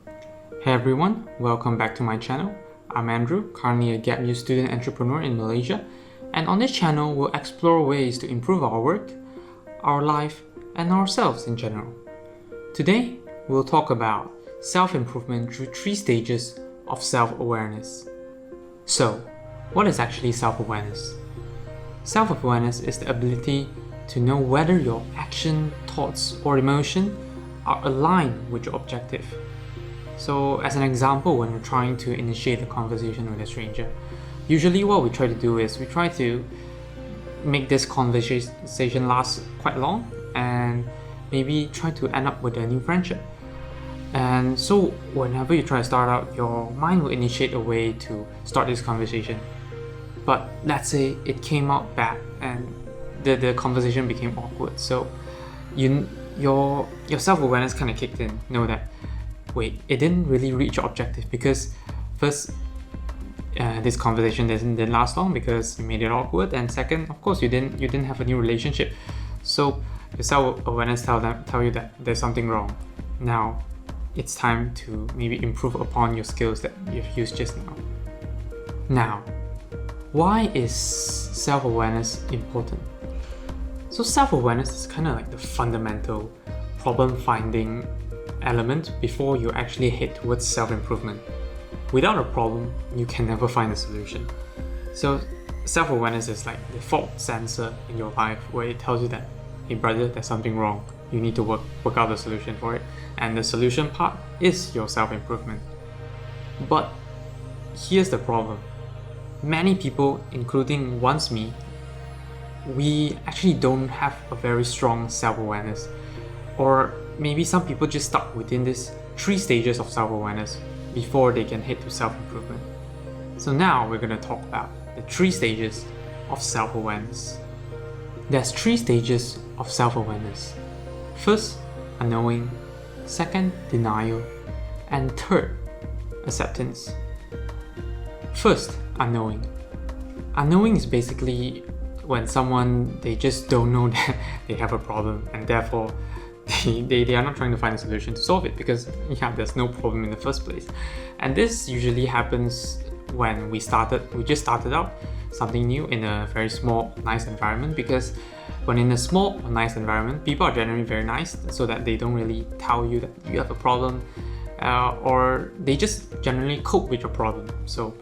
Hey everyone, welcome back to my channel. I'm Andrew, currently a gap year student entrepreneur in Malaysia, and on this channel we'll explore ways to improve our work, our life, and ourselves in general. Today, we'll talk about self-improvement through 3 stages of self-awareness. So, what is actually self-awareness? Self-awareness is the ability to know whether your action, thoughts, or emotion are aligned with your objective. So, as an example, when we're trying to initiate a conversation with a stranger, usually what we try to do is we try to make this conversation last quite long and maybe try to end up with a new friendship. And so, whenever you try to start out, your mind will initiate a way to start this conversation. But let's say it came out bad and the conversation became awkward. So, your self-awareness kind of kicked in. Know that, wait, it didn't really reach your objective because first, this conversation didn't last long because you made it awkward, and second, of course, you didn't have a new relationship. So your self-awareness tell you that there's something wrong. Now, it's time to maybe improve upon your skills that you've used just now. Now, why is self-awareness important? So self-awareness is kind of like the fundamental problem-finding element before you actually head towards self-improvement. Without a problem, you can never find a solution. So self-awareness is like the fault sensor in your life where it tells you that, hey brother, there's something wrong. You need to work out the solution for it. And the solution part is your self-improvement. But here's the problem. Many people, including once me, we actually don't have a very strong self-awareness. Or maybe some people just stuck within these 3 stages of self-awareness before they can head to self-improvement. So now we're going to talk about the 3 stages of self-awareness. There's 3 stages of self-awareness. First, unknowing. Second, denial. And third, acceptance. First, unknowing. Unknowing is basically when someone, they just don't know that they have a problem, and therefore they are not trying to find a solution to solve it because there's no problem in the first place. And this usually happens when we just started out something new in a very small, nice environment, because when in a small, nice environment, people are generally very nice, so that they don't really tell you that you have a problem, or they just generally cope with your problem. So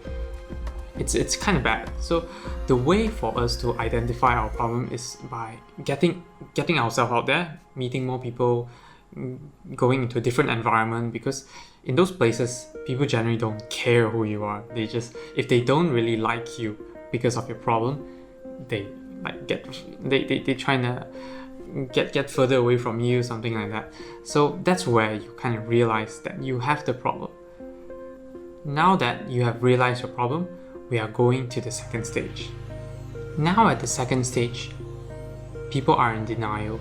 it's kind of bad. So the way for us to identify our problem is by getting ourselves out there, meeting more people, going into a different environment, because in those places, people generally don't care who you are. If they don't really like you because of your problem, they trying to get further away from you, something like that. So that's where you kind of realize that you have the problem. Now that you have realized your problem, we are going to the second stage. Now at the second stage, people are in denial.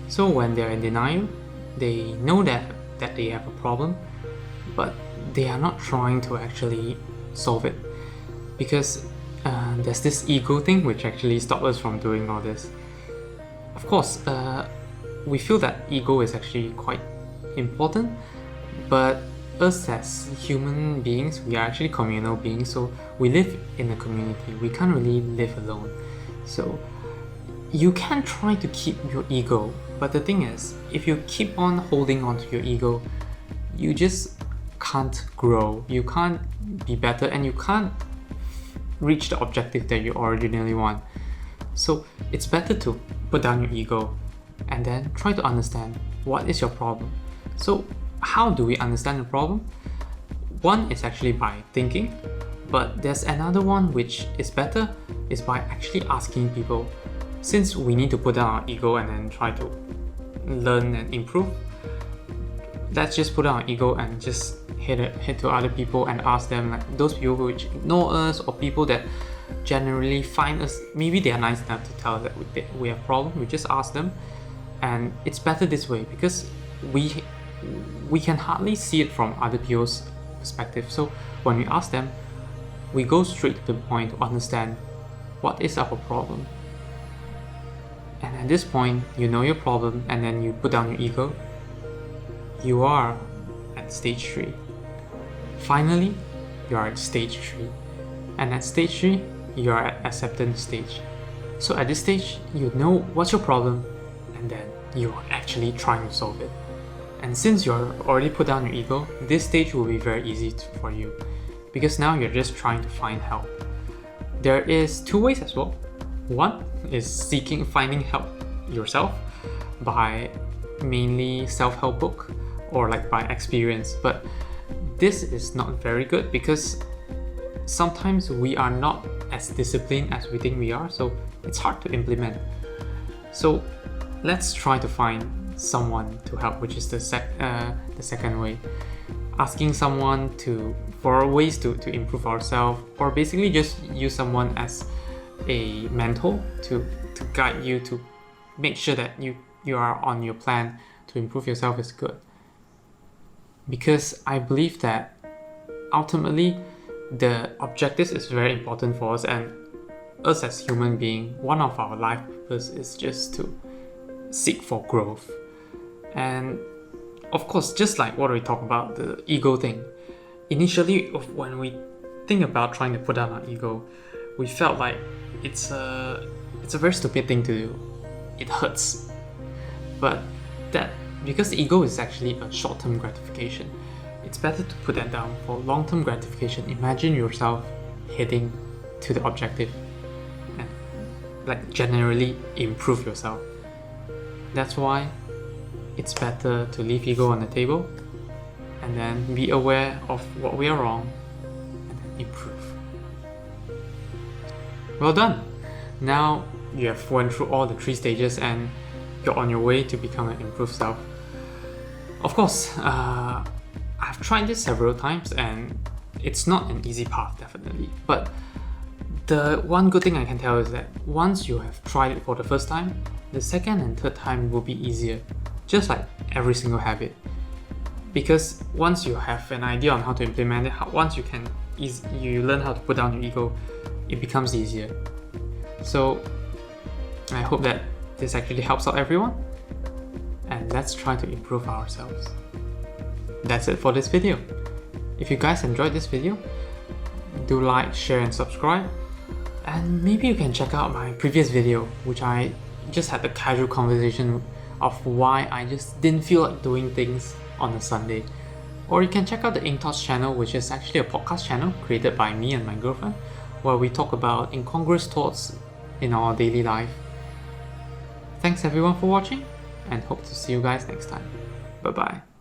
So when they're in denial, they know that they have a problem, but they are not trying to actually solve it, because there's this ego thing which actually stops us from doing all this. Of course, we feel that ego is actually quite important, but us as human beings, we are actually communal beings, so we live in a community. We can't really live alone. So you can try to keep your ego, but the thing is, if you keep on holding on to your ego, you just can't grow, you can't be better, and you can't reach the objective that you originally want. So it's better to put down your ego and then try to understand what is your problem. So how do we understand the problem? One is actually by thinking, but there's another one which is better, is by actually asking people. Since we need to put down our ego and then try to learn and improve, let's just put down our ego and just head to other people and ask them, like those people which ignore us, or people that generally find us, maybe they are nice enough to tell us that we have problems, we just ask them. And it's better this way because we can hardly see it from other people's perspective. So when we ask them, we go straight to the point to understand what is our problem. And at this point, you know your problem, and then you put down your ego. You are at stage 3. Finally, you are at stage 3. And at stage 3, you are at acceptance stage. So at this stage, you know what's your problem, and then you're actually trying to solve it. And since you're already put down your ego, this stage will be very easy for you, because now you're just trying to find help. There is 2 ways as well. One is finding help yourself by mainly self-help book or like by experience, but this is not very good because sometimes we are not as disciplined as we think we are, so it's hard to implement. So let's try to find someone to help, which is the second way. Asking someone for ways to improve ourselves, or basically just use someone as a mentor to guide you to make sure that you are on your plan to improve yourself is good. Because I believe that ultimately the objectives is very important for us, and us as human beings, one of our life purpose is just to seek for growth. And of course, just like what we talk about, the ego thing, initially when we think about trying to put down our ego, we felt like it's a very stupid thing to do. It hurts. But that, because the ego is actually a short-term gratification, it's better to put that down for long-term gratification. Imagine yourself heading to the objective and like generally improve yourself. That's why it's better to leave ego on the table and then be aware of what we are wrong and then improve. Well done! Now you have went through all the 3 stages and you're on your way to become an improved self. Of course, I've tried this several times and it's not an easy path, definitely. But the one good thing I can tell is that once you have tried it for the first time, the second and third time will be easier, just like every single habit. Because once you have an idea on how to implement it, once you learn how to put down your ego, it becomes easier. So I hope that this actually helps out everyone, and let's try to improve ourselves. That's it for this video. If you guys enjoyed this video, do like, share and subscribe, and maybe you can check out my previous video, which I just had a casual conversation of why I just didn't feel like doing things on a Sunday. Or you can check out the Inktosh channel, which is actually a podcast channel created by me and my girlfriend, where we talk about incongruous thoughts in our daily life. Thanks everyone for watching, and hope to see you guys next time. Bye bye.